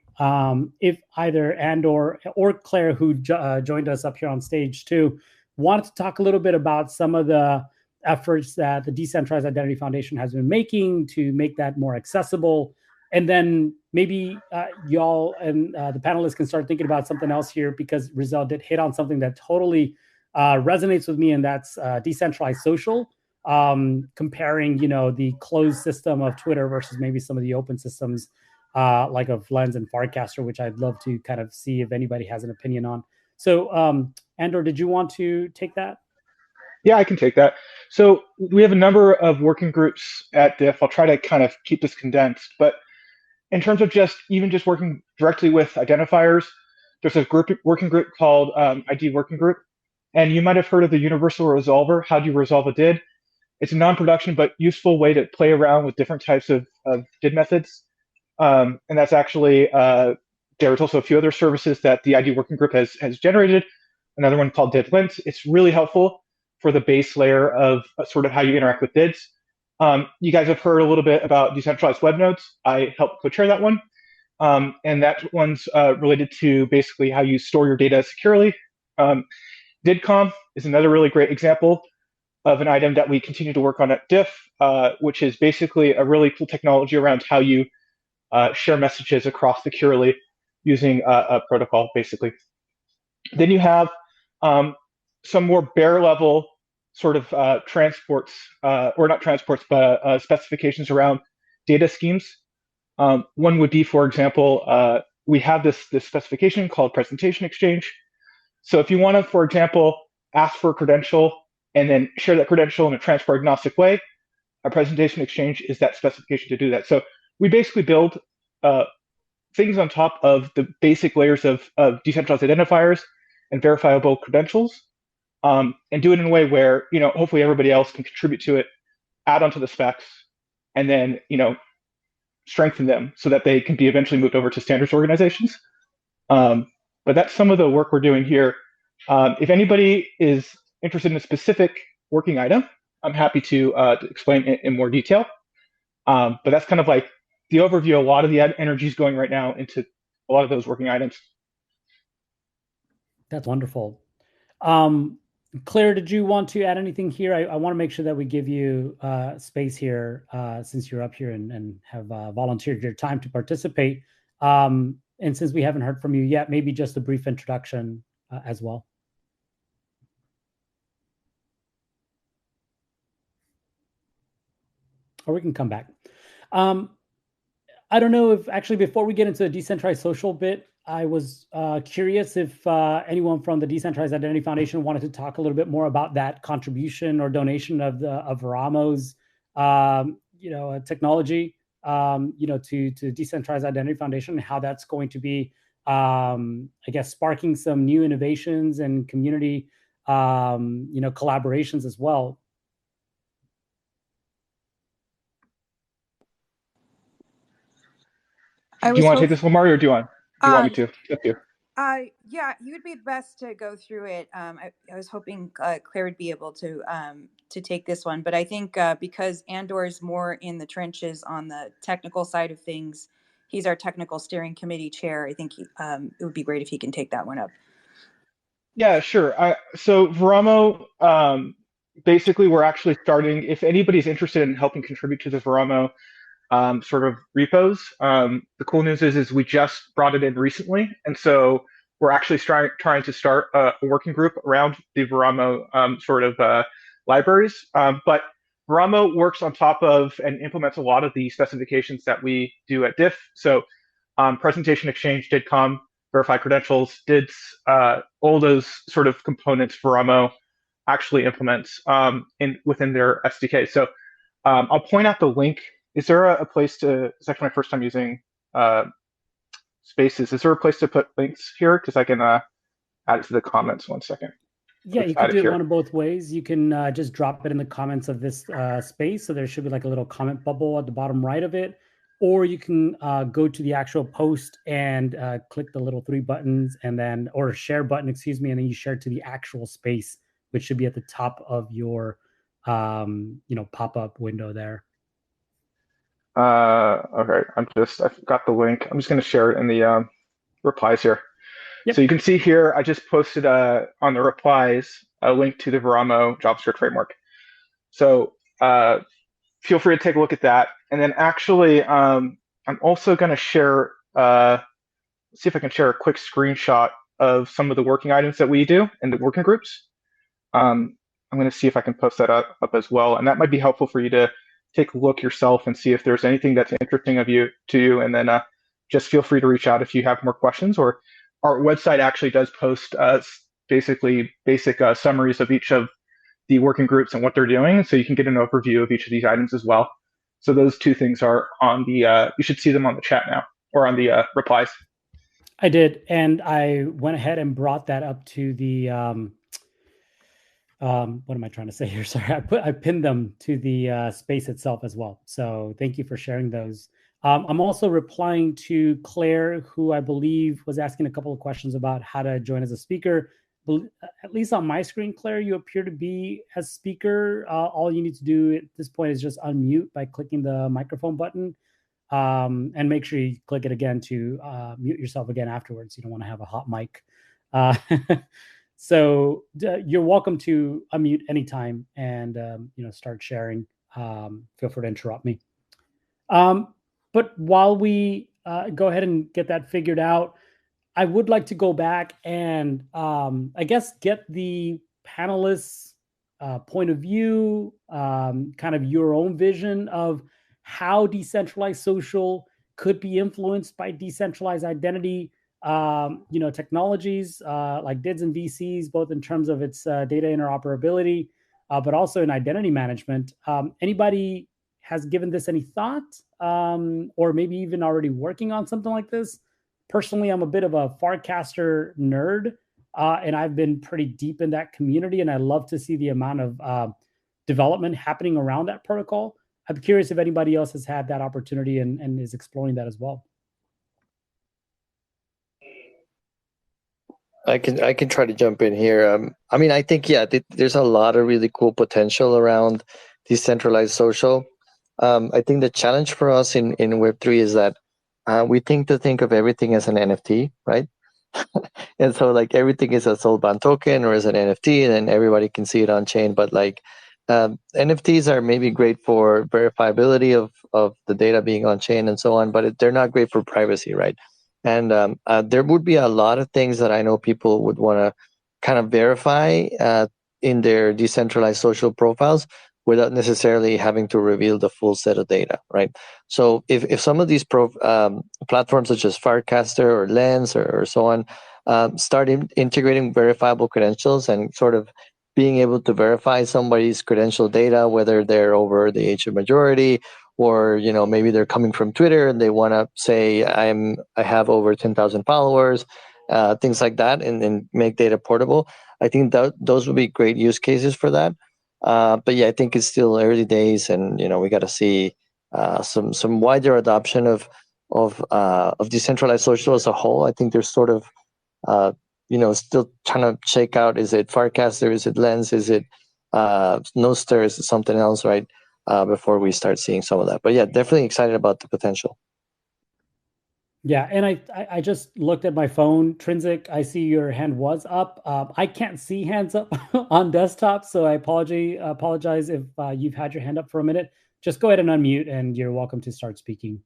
if either Andor or Claire, who joined us up here on stage too, wanted to talk a little bit about some of the efforts that the Decentralized Identity Foundation has been making to make that more accessible. And then maybe y'all and the panelists can start thinking about something else here, because Rizal did hit on something that totally resonates with me, and that's decentralized social, comparing, the closed system of Twitter versus maybe some of the open systems like of Lens and Farcaster, which I'd love to kind of see if anybody has an opinion on. So, Andor, did you want to take that? Yeah, I can take that. So we have a number of working groups at DIF. I'll try to kind of keep this condensed, but in terms of just working directly with identifiers, there's a working group called ID Working Group, and you might have heard of the Universal Resolver. How do you resolve a DID? It's a non-production but useful way to play around with different types of DID methods, and that's actually there's also a few other services that the ID Working Group has generated. Another one called DID-lint. It's really helpful for the base layer of sort of how you interact with DIDs. You guys have heard a little bit about decentralized web nodes. I helped co-chair that one. And that one's related to basically how you store your data securely. DIDCOM is another really great example of an item that we continue to work on at DIF, which is basically a really cool technology around how you share messages across securely using a protocol, basically. Then you have some more bare level sort of transports, or not transports, but specifications around data schemes. One would be, for example, we have this specification called presentation exchange. So if you want to, for example, ask for a credential and then share that credential in a transfer agnostic way, a presentation exchange is that specification to do that. So we basically build things on top of the basic layers of decentralized identifiers and verifiable credentials, and do it in a way where, hopefully everybody else can contribute to it, add onto the specs, and then, strengthen them so that they can be eventually moved over to standards organizations. But that's some of the work we're doing here. If anybody is interested in a specific working item, I'm happy to explain it in more detail. But that's kind of like the overview. A lot of the energy is going right now into a lot of those working items. That's wonderful. Claire, did you want to add anything here? I want to make sure that we give you space here since you're up here and have volunteered your time to participate. And since we haven't heard from you yet, maybe just a brief introduction as well. Or we can come back. I don't know if actually before we get into the decentralized social bit, I was curious if anyone from the Decentralized Identity Foundation wanted to talk a little bit more about that contribution or donation of Veramo's, technology, to Decentralized Identity Foundation, and how that's going to be, I guess, sparking some new innovations and community, collaborations as well. Do you want to take this one, Mario, or do you want me to? It's up to you. Yeah, you would be best to go through it. I was hoping Claire would be able to take this one, but I think because Andor is more in the trenches on the technical side of things, he's our technical steering committee chair. I think it would be great if he can take that one up. Yeah, sure. So Veramo, basically, we're actually starting. If anybody's interested in helping contribute to the Veramo sort of repos. The cool news is we just brought it in recently, and so we're actually trying to start a working group around the Veramo libraries. But Veramo works on top of and implements a lot of the specifications that we do at DIF. So presentation exchange, DIDCOM, verify credentials, DIDs, all those sort of components Veramo actually implements within their SDK. So I'll point out the link. Is there a place to, it's actually my first time using Spaces. Is there a place to put links here? Because I can add it to the comments. 1 second. Yeah, you can do it one of both ways. You can just drop it in the comments of this space. So there should be like a little comment bubble at the bottom right of it. Or you can go to the actual post and click the little 3 buttons and then, or share button, excuse me, and then you share it to the actual space, which should be at the top of your, pop-up window there. Okay, I've got the link. I'm just going to share it in the replies here. Yep. So you can see here, I just posted on the replies a link to the Veramo JavaScript framework. So feel free to take a look at that. And then actually, I'm also going to share, see if I can share a quick screenshot of some of the working items that we do in the working groups. I'm going to see if I can post that up as well. And that might be helpful for you to take a look yourself and see if there's anything that's interesting to you. And then just feel free to reach out if you have more questions. Or our website actually does post basically basic summaries of each of the working groups and what they're doing. So you can get an overview of each of these items as well. So those 2 things are on the, you should see them on the chat now or on the replies. I did. And I went ahead and brought that up to the, what am I trying to say here? Sorry, I pinned them to the space itself as well. So thank you for sharing those. I'm also replying to Claire, who I believe was asking a couple of questions about how to join as a speaker. At least on my screen, Claire, you appear to be a speaker. All you need to do at this point is just unmute by clicking the microphone button, and make sure you click it again to mute yourself again afterwards. You don't want to have a hot mic. So you're welcome to unmute anytime and start sharing. Feel free to interrupt me. But while we go ahead and get that figured out, I would like to go back and I guess get the panelists' point of view, kind of your own vision of how decentralized social could be influenced by decentralized identity, technologies like DIDs and VCs, both in terms of its data interoperability, but also in identity management. Anybody has given this any thought, or maybe even already working on something like this? Personally, I'm a bit of a Farcaster nerd, and I've been pretty deep in that community, and I love to see the amount of development happening around that protocol. I'm curious if anybody else has had that opportunity and is exploring that as well. I can try to jump in here. I mean, I think there's a lot of really cool potential around decentralized social. I think the challenge for us in Web3 is that we think of everything as an NFT, right? And so like everything is a soulbound token or as an NFT, and then everybody can see it on chain. But like NFTs are maybe great for verifiability of the data being on chain and so on, but they're not great for privacy, right? And there would be a lot of things that I know people would want to kind of verify in their decentralized social profiles without necessarily having to reveal the full set of data, right? So if some of these platforms such as Farcaster or Lens or so on start integrating verifiable credentials and sort of being able to verify somebody's credential data, whether they're over the age of majority or maybe they're coming from Twitter and they want to say I have over 10,000 followers, things like that, and make data portable. I think that those would be great use cases for that. But yeah, I think it's still early days, and we got to see some wider adoption of decentralized social as a whole. I think there's sort of still trying to shake out, is it Farcaster, is it Lens, is it Nostr, is it something else, right? Before we start seeing some of that. But yeah, definitely excited about the potential. Yeah, and I just looked at my phone, Trinsic. I see your hand was up. I can't see hands up on desktop, so I apologize if you've had your hand up for a minute. Just go ahead and unmute, and you're welcome to start speaking.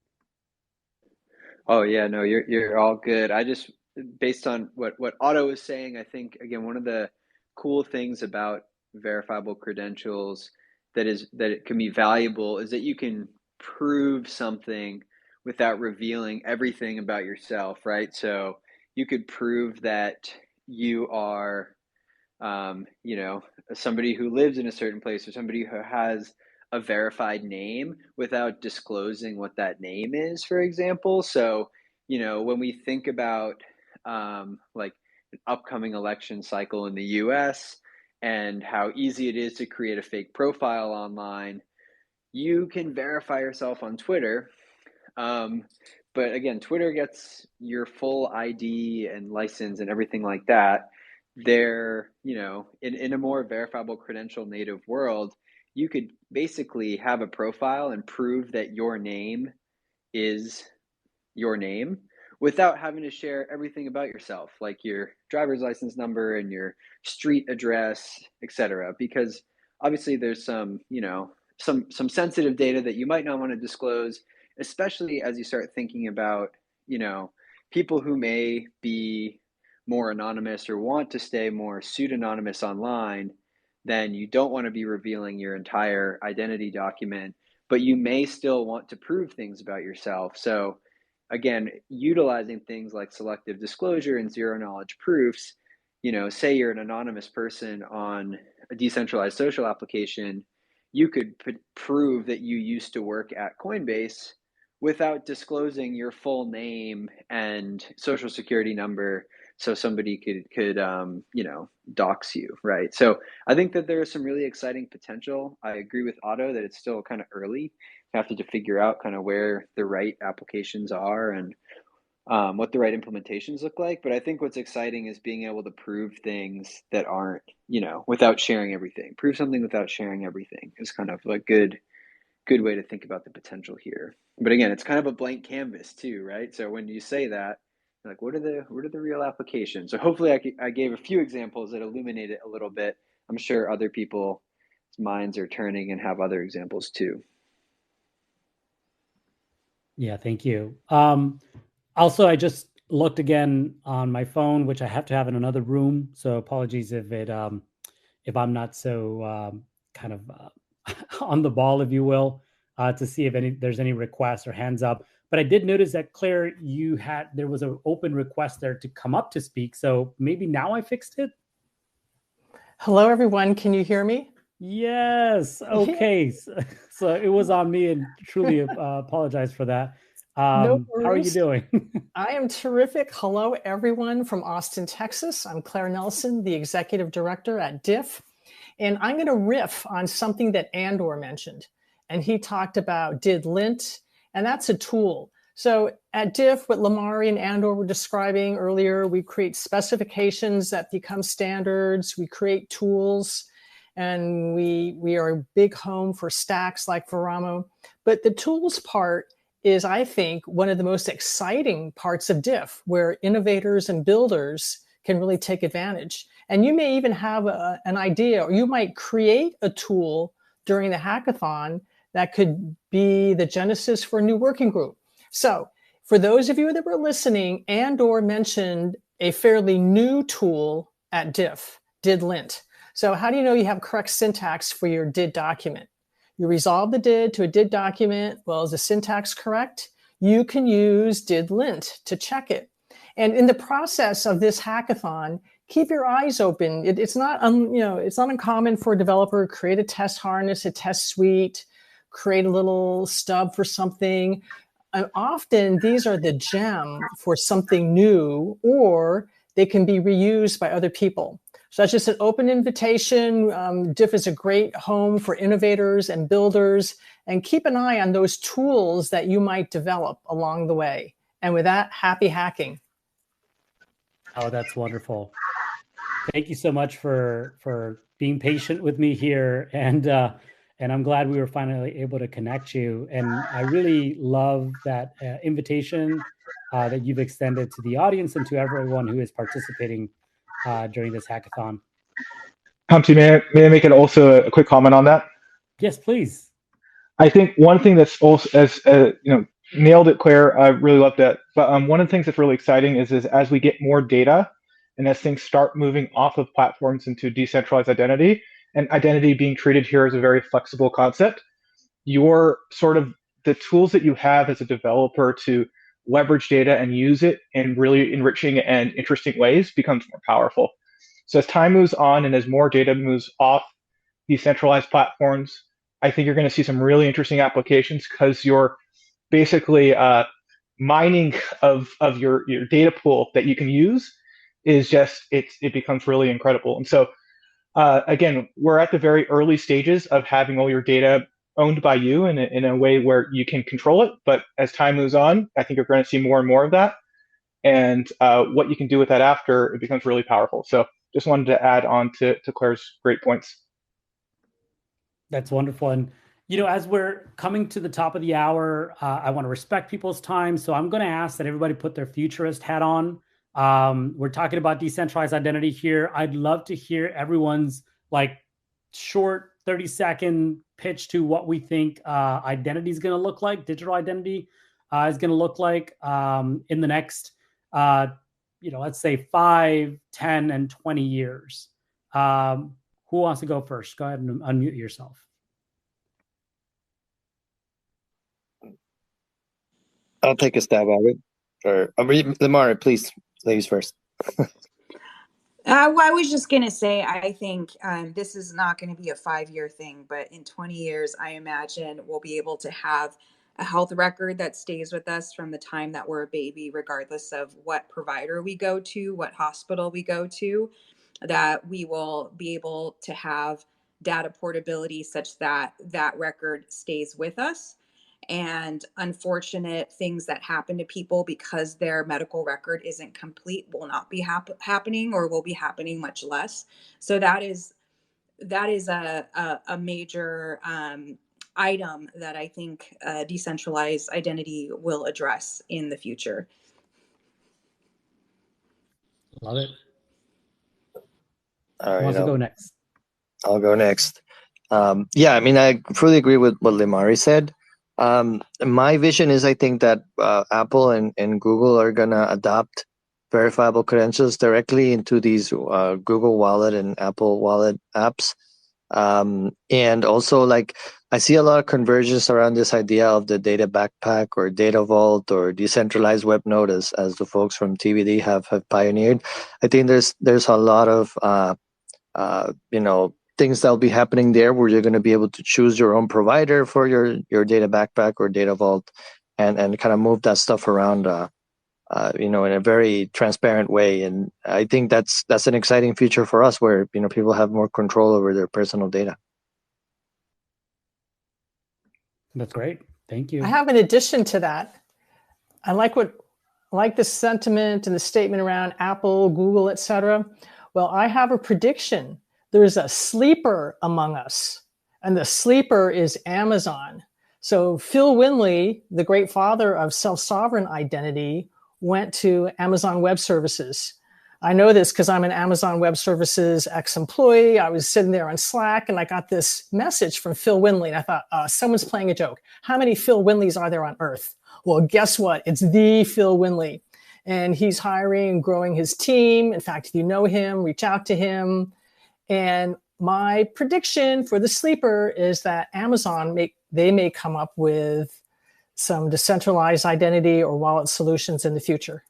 Oh yeah, no, you're all good. I just, based on what Otto was saying, I think again one of the cool things about verifiable credentials that it can be valuable is that you can prove something without revealing everything about yourself, right? So you could prove that you are somebody who lives in a certain place or somebody who has a verified name without disclosing what that name is, for example. So, when we think about like an upcoming election cycle in the US and how easy it is to create a fake profile online, you can verify yourself on Twitter. But again, Twitter gets your full ID and license and everything like that. They're, in a more verifiable credential native world, you could basically have a profile and prove that your name is your name without having to share everything about yourself, like your driver's license number and your street address, etc. Because obviously there's some sensitive data that you might not want to disclose, especially as you start thinking about people who may be more anonymous or want to stay more pseudonymous online. Then you don't want to be revealing your entire identity document, but you may still want to prove things about yourself. So again, utilizing things like selective disclosure and zero knowledge proofs, say you're an anonymous person on a decentralized social application, you could prove that you used to work at Coinbase without disclosing your full name and social security number, so somebody could dox you, right? So I think that there is some really exciting potential. I agree with Otto that it's still kind of early. You have to figure out kind of where the right applications are and what the right implementations look like. But I think what's exciting is being able to prove things that aren't, without sharing everything. Prove something without sharing everything is kind of a good way to think about the potential here. But again, it's kind of a blank canvas too, right? So when you say that, you're like, what are the real applications? So hopefully I gave a few examples that illuminate it a little bit. I'm sure other people's minds are turning and have other examples too. Yeah, thank you. Also, I just looked again on my phone, which I have to have in another room. So apologies if I'm not so kind of on the ball, if you will, to see if there's any requests or hands up. But But I did notice that, Claire, there was an open request there to come up to speak. So maybe now I fixed it. Hello, everyone. Can you hear me? Yes. Okay. So it was on me, and truly apologize for that. No how are you worries. doing? I am terrific. Hello, everyone from Austin, Texas. I'm Claire Nelson, the Executive Director at DIF. And I'm going to riff on something that Andor mentioned. And he talked about DidLint, and that's a tool. So at DIF, what Lamari and Andor were describing earlier, we create specifications that become standards. We create tools, and we are a big home for stacks like Veramo. But the tools part is, I think, one of the most exciting parts of DIF, where innovators and builders can really take advantage. And you may even have an idea, or you might create a tool during the hackathon that could be the genesis for a new working group. So for those of you that were listening, Andor mentioned a fairly new tool at DIF, DidLint. So how do you know you have correct syntax for your did document? You resolve the did to a did document. Well, is the syntax correct? You can use DidLint to check it. And in the process of this hackathon, keep your eyes open. It's not uncommon for a developer to create a test harness, a test suite, create a little stub for something. And often these are the gem for something new, or they can be reused by other people. So that's just an open invitation. DIF is a great home for innovators and builders, and keep an eye on those tools that you might develop along the way. And with that, happy hacking. Oh, that's wonderful. Thank you so much for being patient with me here, and I'm glad we were finally able to connect you. And I really love that invitation that you've extended to the audience and to everyone who is participating during this hackathon. Humpty, may I make it also a quick comment on that? Yes, please. I think one thing that's also, as nailed it, Claire. I really loved that. But one of the things that's really exciting is as we get more data, and as things start moving off of platforms into decentralized identity, and identity being treated here as a very flexible concept, your sort of the tools that you have as a developer to leverage data and use it in really enriching and interesting ways becomes more powerful. So as time moves on and as more data moves off decentralized platforms, I think you're going to see some really interesting applications, because you're basically mining of your data pool that you can use is just, it becomes really incredible. And so again, we're at the very early stages of having all your data owned by you in a way where you can control it. But as time moves on, I think you're going to see more and more of that. And what you can do with that after, it becomes really powerful. So just wanted to add on to Claire's great points. That's wonderful. And, as we're coming to the top of the hour, I want to respect people's time. So I'm going to ask that everybody put their futurist hat on. We're talking about decentralized identity here. I'd love to hear everyone's short 30-second pitch to what we think identity is going to look like, digital identity is going to look like in the next, let's say 5, 10, and 20 years. Who wants to go first? Go ahead and unmute yourself. I'll take a stab at it. Or Lamari, please, ladies first. Well, I was just going to say, I think this is not going to be a 5-year thing, but in 20 years, I imagine we'll be able to have a health record that stays with us from the time that we're a baby, regardless of what provider we go to, what hospital we go to, that we will be able to have data portability such that that record stays with us. And unfortunate things that happen to people because their medical record isn't complete will not be happening, or will be happening much less. So that is a major item that I think decentralized identity will address in the future. Love it. All right, Who wants to go next? I'll go next. Yeah, I mean, I fully agree with what Limari said. My vision is, I think that Apple and Google are gonna adopt verifiable credentials directly into these Google Wallet and Apple Wallet apps. And also, like, I see a lot of convergence around this idea of the data backpack or data vault or decentralized web node, as the folks from TBD have pioneered. I think there's a lot of things that'll be happening there, where you're going to be able to choose your own provider for your data backpack or data vault, and kind of move that stuff around, in a very transparent way. And I think that's an exciting feature for us, where people have more control over their personal data. That's great. Thank you. I have an addition to that. I like the sentiment and the statement around Apple, Google, etc. Well, I have a prediction. There's a sleeper among us, and the sleeper is Amazon. So Phil Winley, the great father of self-sovereign identity, went to Amazon Web Services. I know this because I'm an Amazon Web Services ex-employee. I was sitting there on Slack and I got this message from Phil Winley. And I thought, someone's playing a joke. How many Phil Winleys are there on Earth? Well, guess what? It's the Phil Winley. And he's hiring and growing his team. In fact, if you know him, reach out to him. And my prediction for the sleeper is that Amazon may come up with some decentralized identity or wallet solutions in the future.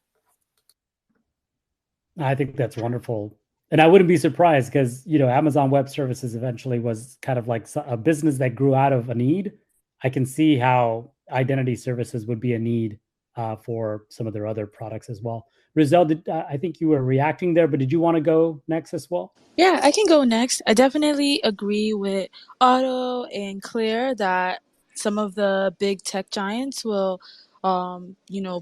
I think that's wonderful. And I wouldn't be surprised, because, Amazon Web Services eventually was kind of like a business that grew out of a need. I can see how identity services would be a need for some of their other products as well. Rizal, I think you were reacting there, but did you want to go next as well? Yeah, I can go next. I definitely agree with Otto and Claire that some of the big tech giants will,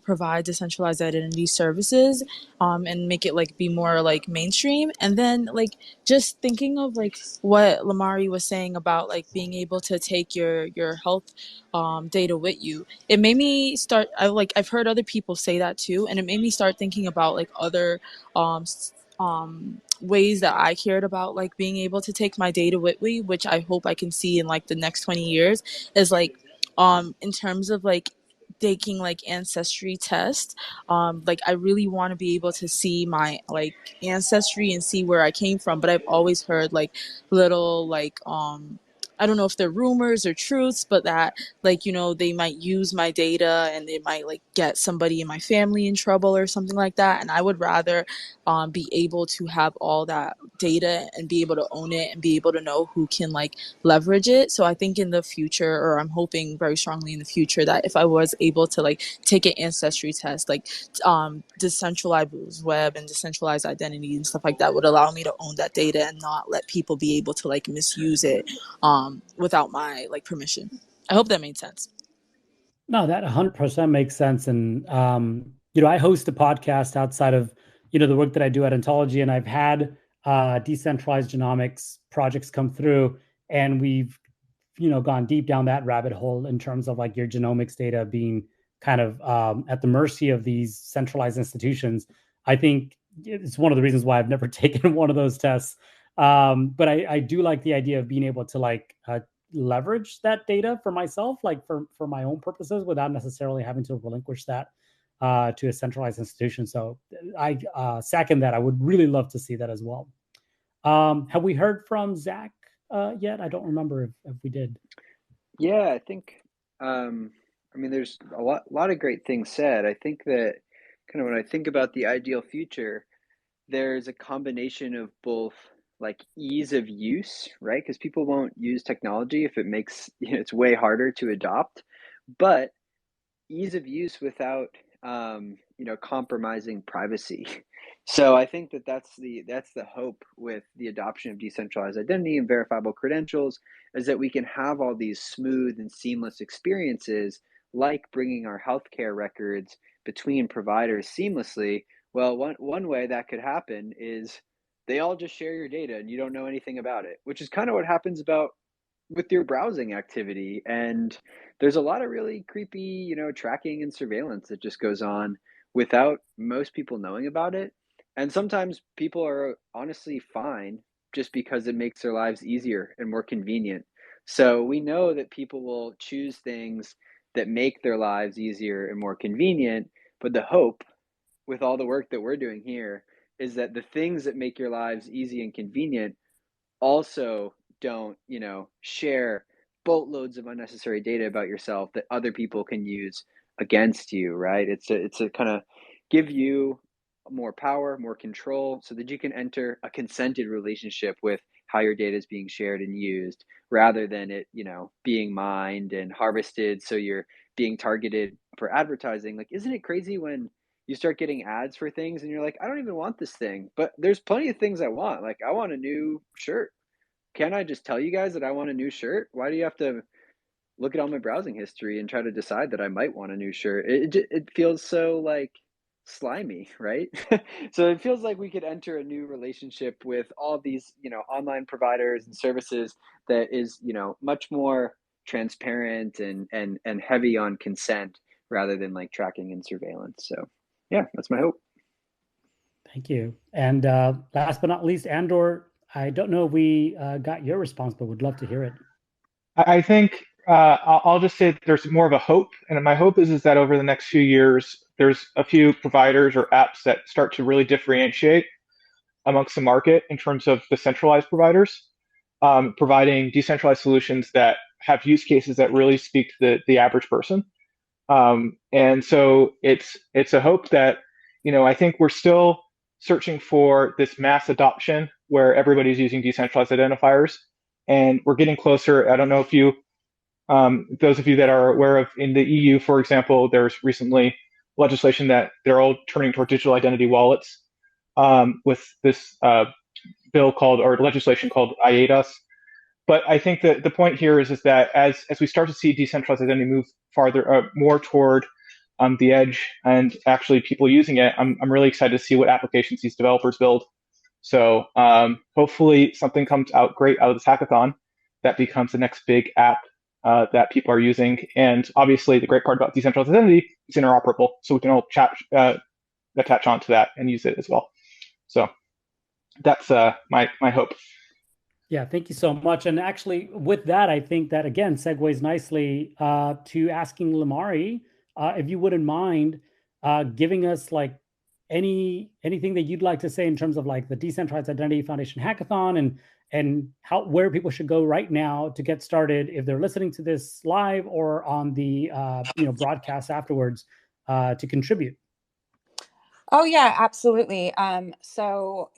provide decentralized identity services, and make it like be more like mainstream. And then like just thinking of like what Lamari was saying about like being able to take your health data with you, it made me start. I've heard other people say that too, and it made me start thinking about like other ways that I cared about like being able to take my data with me, which I hope I can see in like the next 20 years, is like in terms of like taking like ancestry test. Like I really want to be able to see my like ancestry and see where I came from, but I've always heard like little like I don't know if they're rumors or truths, but that like they might use my data and it might like get somebody in my family in trouble or something like that. And I would rather be able to have all that data and be able to own it and be able to know who can like leverage it. So I think in the future, or I'm hoping very strongly in the future, that if I was able to like take an ancestry test, like decentralized web and decentralized identity and stuff like that would allow me to own that data and not let people be able to like misuse it without my like permission. I hope that made sense. No, that 100% makes sense. And, I host a podcast outside of, the work that I do at Ontology, and I've had decentralized genomics projects come through, and we've, gone deep down that rabbit hole in terms of like your genomics data being kind of at the mercy of these centralized institutions. I think it's one of the reasons why I've never taken one of those tests. But I do like the idea of being able to like leverage that data for myself, like for my own purposes, without necessarily having to relinquish that to a centralized institution. So I second that. I would really love to see that as well. Have we heard from Zach yet? I don't remember if we did. Yeah, I think, there's a lot of great things said. I think that kind of when I think about the ideal future, there's a combination of both like ease of use, right? Because people won't use technology if it makes it's way harder to adopt, but ease of use without compromising privacy. So I think that that's the hope with the adoption of decentralized identity and verifiable credentials, is that we can have all these smooth and seamless experiences, like bringing our healthcare records between providers seamlessly. Well, one way that could happen is they all just share your data and you don't know anything about it, which is kind of what happens about with your browsing activity. And there's a lot of really creepy, tracking and surveillance that just goes on without most people knowing about it. And sometimes people are honestly fine just because it makes their lives easier and more convenient. So we know that people will choose things that make their lives easier and more convenient. But the hope with all the work that we're doing here is that the things that make your lives easy and convenient also don't, you know, share boatloads of unnecessary data about yourself that other people can use against you, right? It's a kind of give you more power, more control, so that you can enter a consented relationship with how your data is being shared and used, rather than it, you know, being mined and harvested so you're being targeted for advertising. Like, isn't it crazy when you start getting ads for things and you're like, I don't even want this thing, but there's plenty of things I want. Like, I want a new shirt. Can't I just tell you guys that I want a new shirt? Why do you have to look at all my browsing history and try to decide that I might want a new shirt? It feels so like slimy, right? So it feels like we could enter a new relationship with all these, you know, online providers and services that is, you know, much more transparent and heavy on consent rather than like tracking and surveillance. So yeah, that's my hope. Thank you. And last but not least, Andor, I don't know if we got your response, but would love to hear it. I think I'll just say that there's more of a hope, and my hope is that over the next few years, there's a few providers or apps that start to really differentiate amongst the market in terms of the centralized providers, providing decentralized solutions that have use cases that really speak to the average person. And so it's a hope that, you know, I think we're still searching for this mass adoption where everybody's using decentralized identifiers, and we're getting closer. I don't know if you, those of you that are aware of, in the EU, for example, there's recently legislation that they're all turning toward digital identity wallets, with this bill called, or legislation called IATAS. But I think that the point here is that as we start to see decentralized identity move farther, more toward the edge and actually people using it, I'm really excited to see what applications these developers build. So hopefully something comes out great out of this hackathon that becomes the next big app that people are using. And obviously the great part about decentralized identity is interoperable, so we can all attach onto that and use it as well. So that's my hope. Yeah, thank you so much. And actually, with that, I think that, again, segues nicely to asking Limari, if you wouldn't mind giving us like anything that you'd like to say in terms of like the Decentralized Identity Foundation Hackathon, and where people should go right now to get started if they're listening to this live or on the broadcast afterwards to contribute. Oh yeah, absolutely. So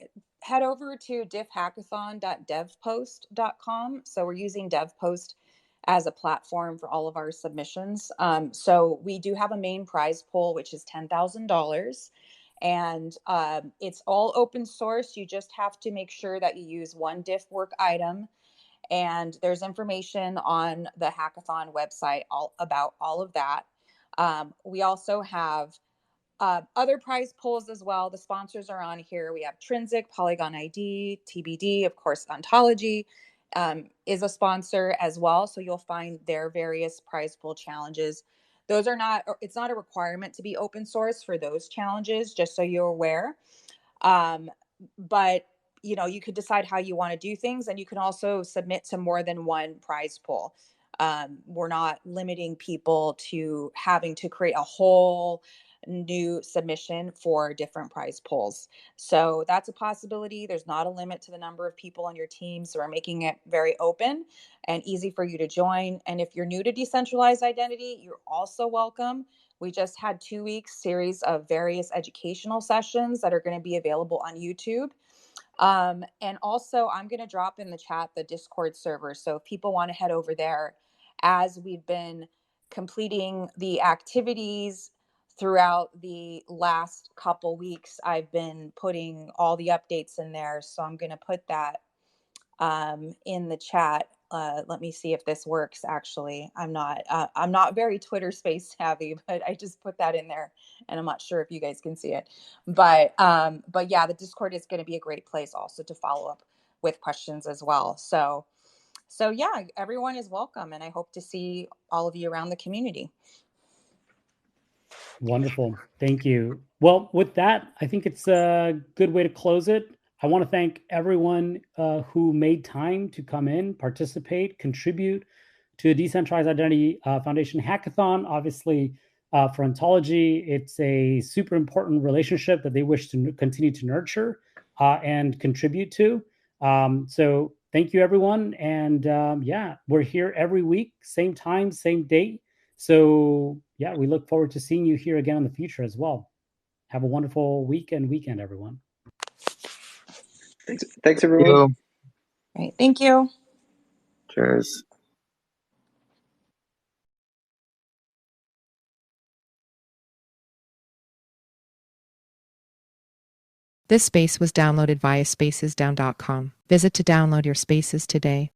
head over to diffhackathon.devpost.com. So we're using DevPost as a platform for all of our submissions. So we do have a main prize pool, which is $10,000. And it's all open source. You just have to make sure that you use one diff work item. And there's information on the hackathon website about all of that. We also have other prize pools as well. The sponsors are on here. We have Trinsic, Polygon ID, TBD, of course, Ontology is a sponsor as well. So you'll find their various prize pool challenges. Those are not, it's not a requirement to be open source for those challenges, just so you're aware. But you know, you could decide how you want to do things, and you can also submit to more than one prize pool. We're not limiting people to having to create a whole new submission for different prize pools. So that's a possibility. There's not a limit to the number of people on your team. So we're making it very open and easy for you to join. And if you're new to decentralized identity, you're also welcome. We just had 2 weeks series of various educational sessions that are going to be available on YouTube. And also I'm going to drop in the chat the Discord server. So if people want to head over there, as we've been completing the activities throughout the last couple weeks, I've been putting all the updates in there. So I'm going to put that in the chat. Let me see if this works. Actually, I'm not very Twitter space savvy, but I just put that in there, and I'm not sure if you guys can see it. But yeah, the Discord is going to be a great place also to follow up with questions as well. So yeah, everyone is welcome, and I hope to see all of you around the community. Wonderful. Thank you. Well, with that, I think it's a good way to close it. I want to thank everyone who made time to come in, participate, contribute to the Decentralized Identity Foundation Hackathon. Obviously, for Ontology, it's a super important relationship that they wish to continue to nurture and contribute to. So thank you, everyone. And yeah, we're here every week, same time, same date. So yeah, we look forward to seeing you here again in the future as well. Have a wonderful weekend, everyone. Thanks everyone. Right. Thank you. Cheers. This space was downloaded via spacesdown.com. Visit to download your spaces today.